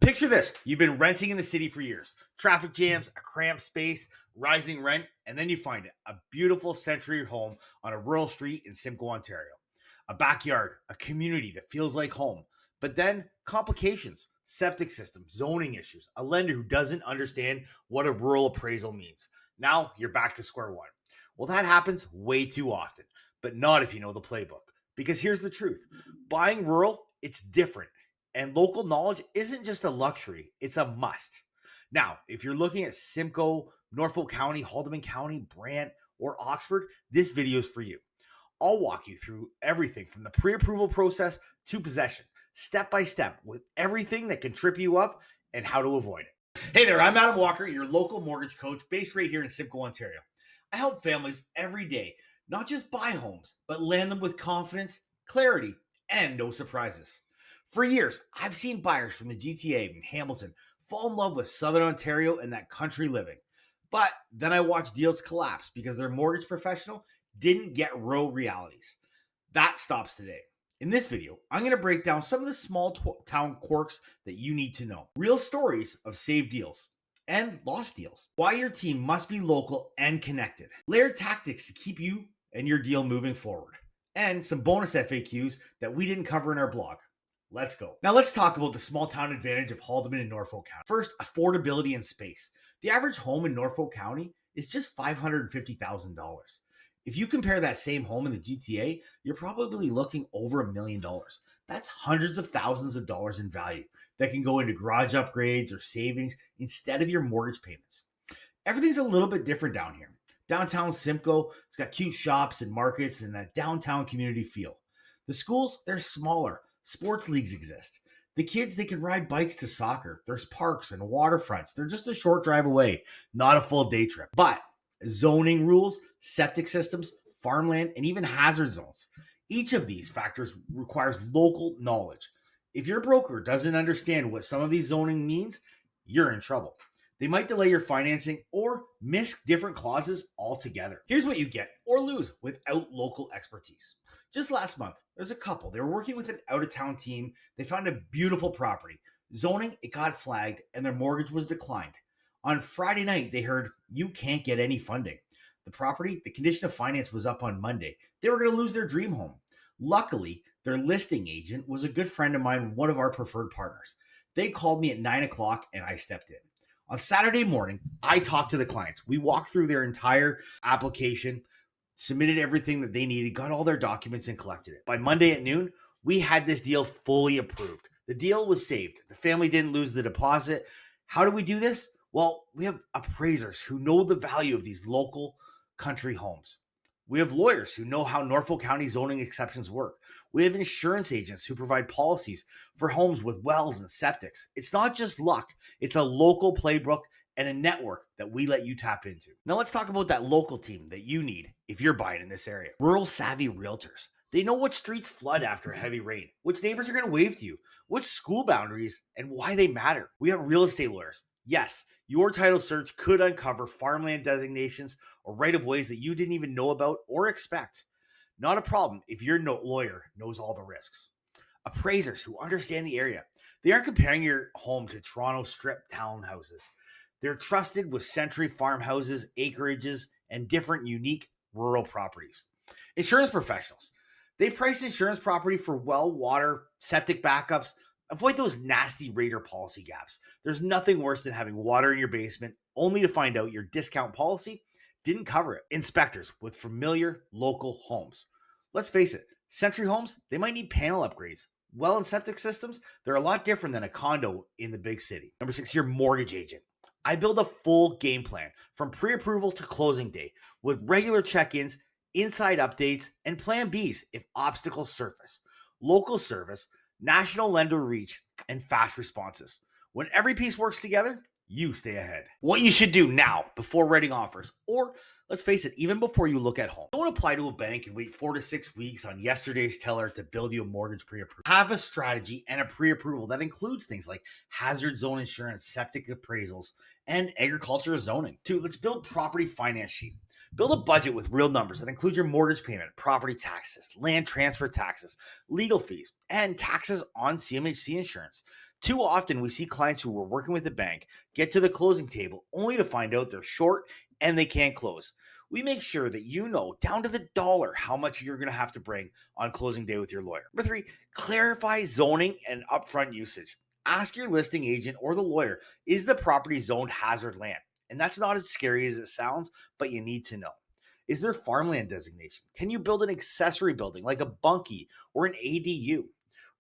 Picture this. You've been renting in the city for years. Traffic jams, a cramped space, rising rent, and then you find it. A beautiful century home on a rural street in Simcoe, Ontario. A backyard, a community that feels like home. But then complications, septic system, zoning issues, a lender who doesn't understand what a rural appraisal means. Now you're back to square one. Well, that happens way too often, but not if you know the playbook. Because here's the truth. Buying rural, it's different. And local knowledge isn't just a luxury, it's a must. Now, if you're looking at Simcoe, Norfolk County, Haldimand County, Brant, or Oxford, this video is for you. I'll walk you through everything from the pre-approval process to possession, step by step, with everything that can trip you up and how to avoid it. Hey there, I'm Adam Walker, your local mortgage coach based right here in Simcoe, Ontario. I help families every day, not just buy homes, but land them with confidence, clarity, and no surprises. For years, I've seen buyers from the GTA and Hamilton fall in love with Southern Ontario and that country living. But then I watched deals collapse because their mortgage professional didn't get rural realities. That stops today. In this video, I'm going to break down some of the small town quirks that you need to know. Real stories of saved deals and lost deals. Why your team must be local and connected. Layered tactics to keep you and your deal moving forward. And some bonus FAQs that we didn't cover in our blog. Let's go. Now let's talk about the small town advantage of Haldimand and Norfolk County. First, affordability and space. The average home in Norfolk County is just $550,000. If you compare that same home in the GTA, you're probably looking over $1 million. That's hundreds of thousands of dollars in value that can go into garage upgrades or savings instead of your mortgage payments. Everything's a little bit different down here. Downtown Simcoe, it's got cute shops and markets and that downtown community feel. The schools, they're smaller. Sports leagues exist. The kids, they can ride bikes to soccer. There's parks and waterfronts. They're just a short drive away, not a full day trip. But zoning rules, septic systems, farmland, and even hazard zones. Each of these factors requires local knowledge. If your broker doesn't understand what some of these zoning means, you're in trouble. They might delay your financing or miss different clauses altogether. Here's what you get or lose without local expertise. Just last month, there's a couple. They were working with an out-of-town team. They found a beautiful property. Zoning, it got flagged, and their mortgage was declined. On Friday night, they heard, you can't get any funding. The property, the condition of finance was up on Monday. They were going to lose their dream home. Luckily, their listing agent was a good friend of mine, one of our preferred partners. They called me at 9 o'clock, and I stepped in. On Saturday morning, I talked to the clients. We walked through their entire application, submitted everything that they needed, got all their documents, and collected it. By Monday at noon, we had this deal fully approved. The deal was saved. The family didn't lose the deposit. How do we do this? Well, we have appraisers who know the value of these local country homes. We have lawyers who know how Norfolk County zoning exceptions work. We have insurance agents who provide policies for homes with wells and septics. It's not just luck. It's a local playbook and a network that we let you tap into. Now let's talk about that local team that you need if you're buying in this area. Rural savvy realtors. They know what streets flood after a heavy rain, which neighbors are going to wave to you, which school boundaries, and why they matter. We have real estate lawyers. Yes, your title search could uncover farmland designations or right-of-ways that you didn't even know about or expect. Not a problem if your lawyer knows all the risks. Appraisers who understand the area. They aren't comparing your home to Toronto strip townhouses. They're trusted with century farmhouses, acreages, and different unique rural properties. Insurance professionals. They price insurance property for well, water, septic backups. Avoid those nasty rater policy gaps. There's nothing worse than having water in your basement only to find out your discount policy didn't cover it. Inspectors with familiar local homes. Let's face it, century homes, they might need panel upgrades. Well and septic systems, they're a lot different than a condo in the big city. Number 6, your mortgage agent. I build a full game plan from pre-approval to closing day with regular check-ins, inside updates, and plan Bs if obstacles surface. Local service, national lender reach, and fast responses. When every piece works together, you stay ahead. What you should do now before writing offers, or let's face it, even before you look at home. Don't apply to a bank and wait 4 to 6 weeks on yesterday's teller to build you a mortgage pre-approval. Have a strategy and a pre-approval that includes things like hazard zone insurance, septic appraisals, and agriculture zoning. 2, let's build property finance sheet. Build a budget with real numbers that include your mortgage payment, property taxes, land transfer taxes, legal fees, and taxes on CMHC insurance. Too often, we see clients who were working with a bank get to the closing table only to find out they're short and they can't close. We make sure that you know down to the dollar how much you're going to have to bring on closing day with your lawyer. Number three, clarify zoning and upfront usage. Ask your listing agent or the lawyer, is the property zoned hazard land? And that's not as scary as it sounds, but you need to know. Is there farmland designation? Can you build an accessory building like a bunkie or an ADU?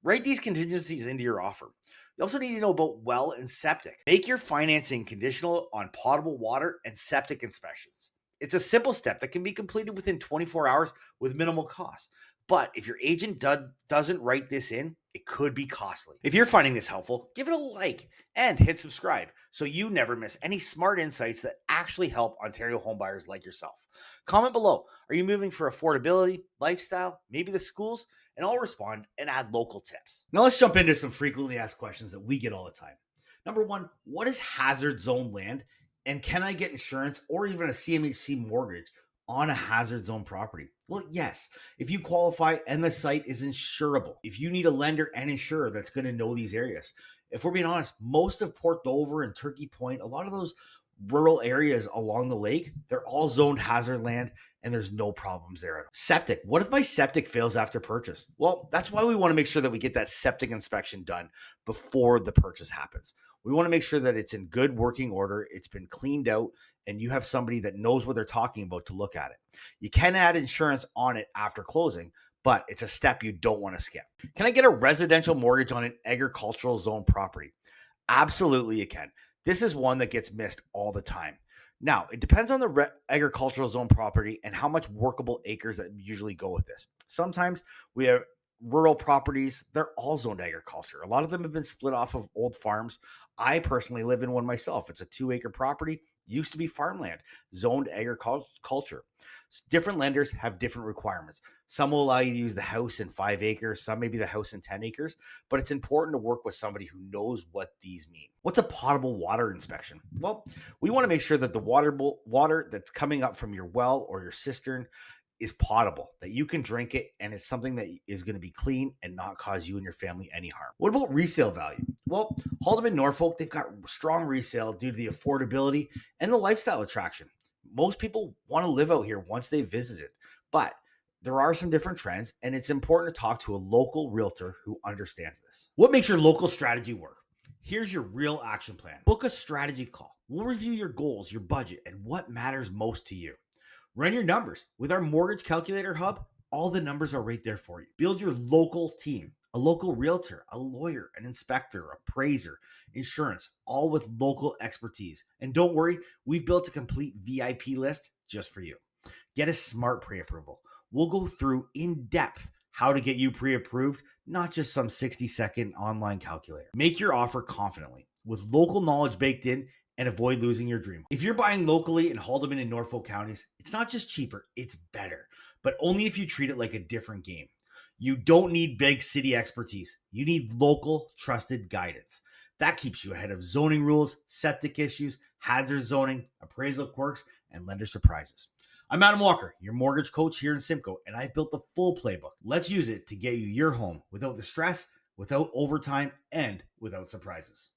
Write these contingencies into your offer. You also need to know about well and septic. Make your financing conditional on potable water and septic inspections. It's a simple step that can be completed within 24 hours with minimal cost. But if your agent doesn't write this in, it could be costly. If you're finding this helpful, give it a like and hit subscribe so you never miss any smart insights that actually help Ontario homebuyers like yourself. Comment below. Are you moving for affordability, lifestyle, maybe the schools? And I'll respond and add local tips. Now let's jump into some frequently asked questions that we get all the time. Number one, what is hazard zone land? And can I get insurance or even a CMHC mortgage on a hazard zone property? Well, yes, if you qualify and the site is insurable. If you need a lender and insurer that's going to know these areas. If we're being honest, most of Port Dover and Turkey Point, a lot of those rural areas along the lake, they're all zoned hazard land and there's no problems there. Septic. What if my septic fails after purchase? Well, that's why we want to make sure that we get that septic inspection done before the purchase happens. We want to make sure that it's in good working order, it's been cleaned out, and you have somebody that knows what they're talking about to look at it. You can add insurance on it after closing, but it's a step you don't want to skip. Can I get a residential mortgage on an agricultural zone property? Absolutely, you can. This is one that gets missed all the time. Now, it depends on the agricultural zone property and how much workable acres that usually go with this. Sometimes we have rural properties, they're all zoned agriculture. A lot of them have been split off of old farms. I personally live in one myself. It's a 2-acre property, used to be farmland, zoned agriculture. Different lenders have different requirements. Some will allow you to use the house in 5 acres, some maybe the house in 10 acres, but it's important to work with somebody who knows what these mean. What's a potable water inspection? Well, we want to make sure that the water that's coming up from your well or your cistern is potable, that you can drink it, and it's something that is going to be clean and not cause you and your family any harm. What about resale value? Well, Haldimand-Norfolk, they've got strong resale due to the affordability and the lifestyle attraction. Most people want to live out here once they've visited, but there are some different trends, and it's important to talk to a local realtor who understands this. What makes your local strategy work? Here's your real action plan. Book a strategy call. We'll review your goals, your budget, and what matters most to you. Run your numbers. With our Mortgage Calculator Hub, all the numbers are right there for you. Build your local team, a local realtor, a lawyer, an inspector, appraiser, insurance, all with local expertise. And don't worry, we've built a complete VIP list just for you. Get a smart pre-approval. We'll go through in depth how to get you pre-approved, not just some 60-second online calculator. Make your offer confidently with local knowledge baked in and avoid losing your dream. If you're buying locally in Haldimand and Norfolk counties, it's not just cheaper, it's better, but only if you treat it like a different game. You don't need big city expertise. You need local, trusted guidance. That keeps you ahead of zoning rules, septic issues, hazard zoning, appraisal quirks, and lender surprises. I'm Adam Walker, your mortgage coach here in Simcoe, and I've built the full playbook. Let's use it to get you your home without the stress, without overtime, and without surprises.